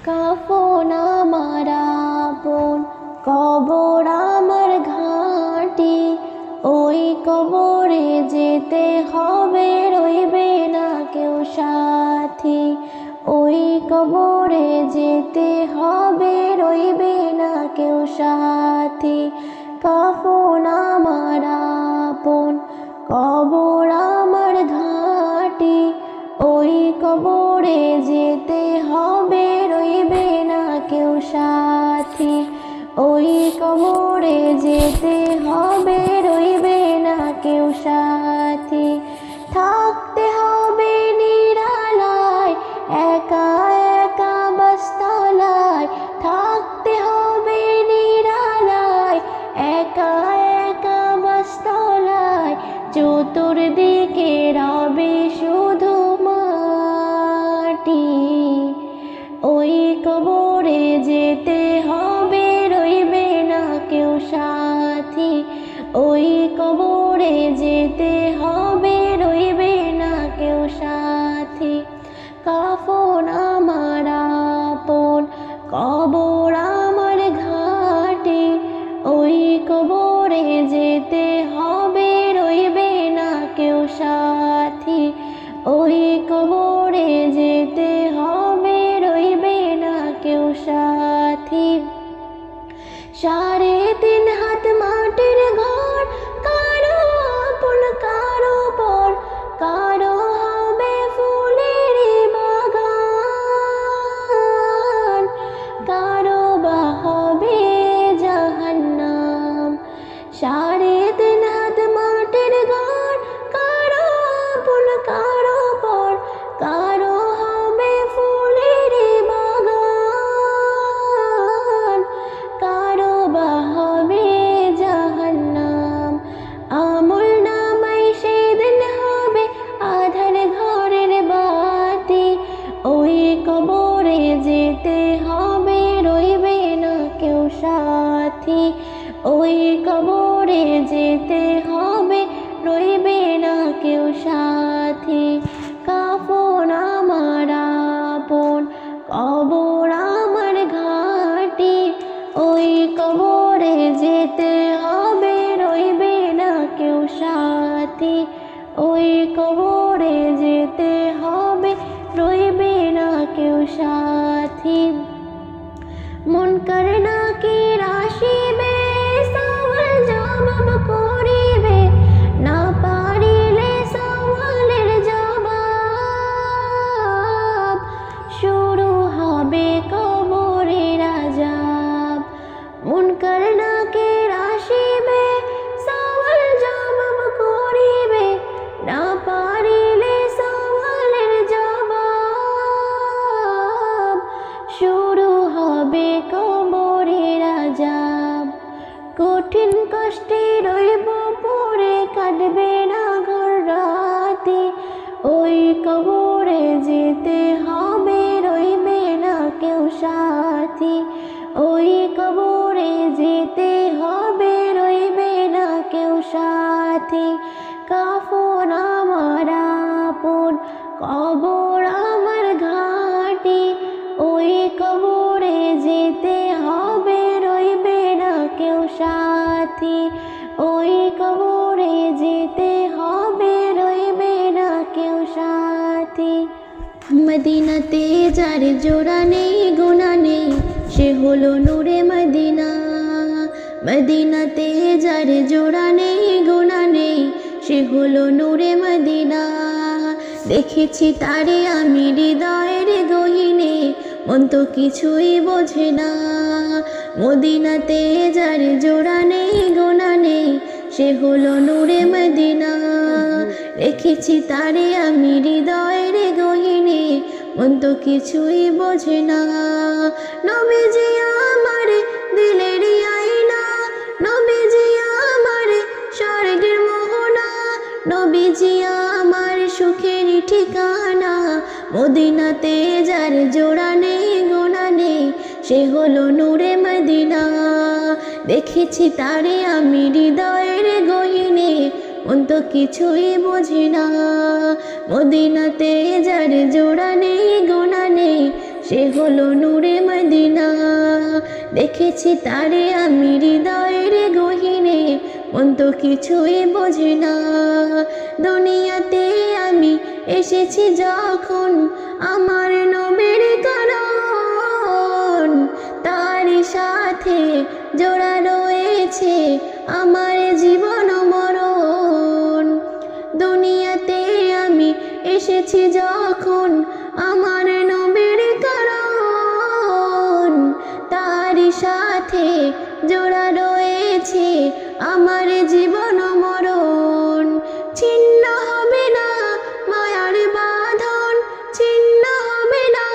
কাফন আমার আপন, কবর আমার ঘাঁটি, ওই কবরে যেতে হবে, রইবে না কেউ সাথী। ওই কবরে যেতে হবে, রইবে না কেউ সাথী। কাফন আমার আপন, কবর আমার ঘাঁটি, ওই কবরে যেতে হবে, রইবে না কেউ সাথী। ওই কবরে যেতে হবে, রইবে না কেউ সাথী। থাকতে হবে নিরালায়, একা একা বাসতলায়। থাকতে হবে নিরালায়, একা একা বাসতলায়। চতুর্দিকে রবে শুধু মাটি, ওই কবরে যেতে হবে, রইবে না কেউ সাথী। ওই কবরে যেতে হবে, রইবে না কেউ সাথী। কাফন আমার আপন, কবর আমার ঘাঁটি, ওই কবরে যেতে হবে, রইবে না কেউ সাথী। ওই কবরে যেতে হবে, রইবে না কেউ সাথী। 3.5 হাত মাটির ঘর, কারো আপন কারো পর, কারো হবে ফুলের বাগান, কারো বা হবে জাহান্নাম। 3.5 হাত মাটির ঘর, কারো আপন কারো পর, কারো হবে ফুলের বাগান, কারো বা হবে জাহান্নাম। আমল নামাই সেদিন হবে আধার ঘরের বাতি, ওই কবরে যেতে হবে, রইবে না কেউ সাথী। ওই কবরে যেতে হবে, রইবে না কেউ সাথী। কাফন আমার আপন, কবর আমার ঘাঁটি, ওই কবরে যেতে হবে, রইবে না কেউ সাথী। ওই কবরে যেতে হবে, রইবে না কেউ সাথী। মুনকার নাকির আসিবে, সওয়াল জবাব করিবে, না পারিলে সওয়ালের জবাব। শুরু হবে কবরের আযাব। মুনকার নাকির আসিবে, সওয়াল জবাব করিবে, না পারিলে সওয়ালের জবাব। শুরু হবে কবরের আযাব। কঠিন কষ্টে রইব পড়ে, কাটবে না ঘর রাতি, ওই কবরে যেতে হবে, রইবে না কেউ সাথী। ওই কবরে যেতে হবে, রইবে না কেউ সাথী। কাফন আমার আপন, কবর আমার ঘাঁটি, ওই কবরে যেতে হবে, রইবে না কেউ সাথী। ওই কবরে যেতে হবে, রইবে না কেউ সাথী। মদিনাতে যার জোড়া নেই গুণা নেই, সে হলো নূরে মদিনা। মদিনাতে যার জোড়া নেই গুণা নেই, সে হলো নূরে মদিনা। দেখেছি তারে আমি হৃদয়ের গহীনে, মন তো কিছুই বোঝে না। মদিনাতে যার জোড়া নেই গুণা নেই, সে হলো নূরে মদিনা। রেখেছি তারে আমি হৃদয়ের গহীনে, মন তো কিছুই বোঝে না। নবীজি আমার দিলের আয়না, নবীজি আমার স্বর্গের মোহনা, নবীজি আমার সুখের ঠিকানা। মদিনাতে যার জোড়া নেই গুণা নেই, সে হলো নূরে মদিনা। দেখেছি তারে আমি হৃদয়ের গহীনে, মন তো কিছুই বোঝে না। মদিনাতে যার জোড়া নেই গুণা নেই, সে হলো নূরে মদিনা। দেখেছি তারে আমি হৃদয়ের গহীনে, মন তো কিছুই বোঝে না। দুনিয়াতে আমি এসেছি যখন আমার নবীর কারণ, তারই সাথে জোড়া রয়েছে আমার জীবন মরণ। দুনিয়াতে আমি এসেছি যখন আমার নবীর কারণ, তারই সাথে জোড়া রয়েছে আমার জীবন মরণ। ছিন্ন হবে না মায়ার বাঁধন, ছিন্ন হবে না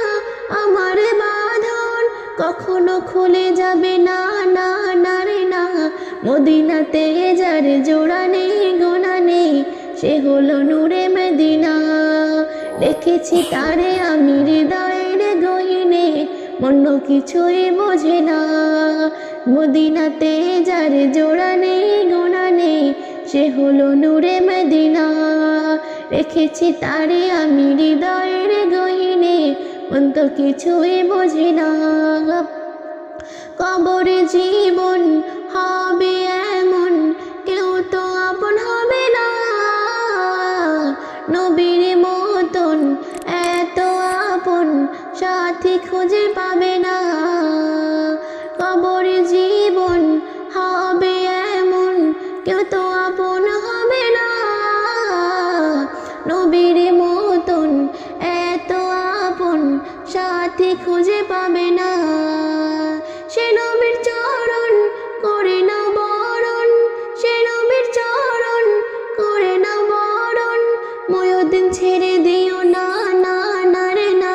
আমার বাঁধন, কখনো খুলে যাবে না, না না রে না। মদিনাতে যার জোড়া নেই গোনা নেই, সে হলো নূরে মদিনা। দেখেছি তারে আমি হৃদয়ের গহীনে, অন্য কিছুই বোঝে না। মদিনাতে যার জোড়া নেই গোনা নেই, সে হলো নূরে মদিনা। রেখেছি তারে আমি হৃদয়ের গহীনে, অন্ত কিছুই বোঝে না। কবরে জীবন হবে এমন, কেউ তো আপন হবে না। নবীর মতন এত আপন সাথী খুঁজে পাবে না। কবরে জীবন হবে এমন, কেউ তো আপন হবে না। নবীর মতন এত আপন সাথী খুঁজে পাবে না। সে নবীর চরণ করে না বরণ, সে নবীর চরণ করে না বরণ, ময়দিন ছেড়ে দিও না, না না রে না।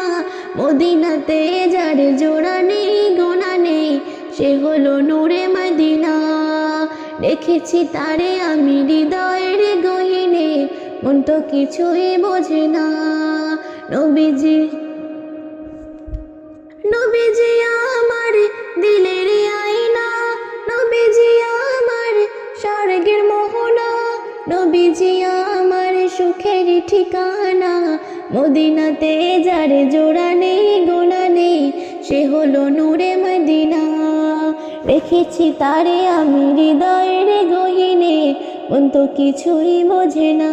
মদিনাতে যার জোড়া নেই গোনা নেই, সে হলো নূরে মদিনা। দেখেছি তারে আমি হৃদয়ের গহীনে, মন তো কিছুই বোঝে না। নবীজি নবীজি আমার দিলের আয়না, নবীজি আমার স্বর্গের মোহনা, নবীজি আমার সুখের ঠিকানা। মদিনাতে যার জোড়া নেই গোনা নেই, সে হলো নূরে মদিনা। রেখেছি তারে আমি হৃদয়ের গহীনে, মন তো কিছুই বোঝে না।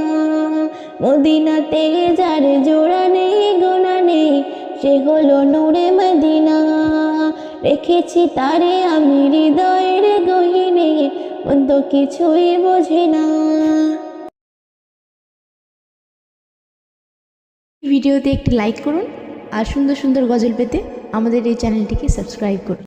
মদিনাতে যার জোড়া নেই গোনা নেই, সে হলো নূরে মদিনা। রেখেছি তারে আমি হৃদয়ের গহীনে, মন তো কিছুই বোঝে না। ভিডিওতে একটি লাইক করুন আর সুন্দর সুন্দর গজল পেতে আমাদের এই চ্যানেলটিকে সাবস্ক্রাইব করুন।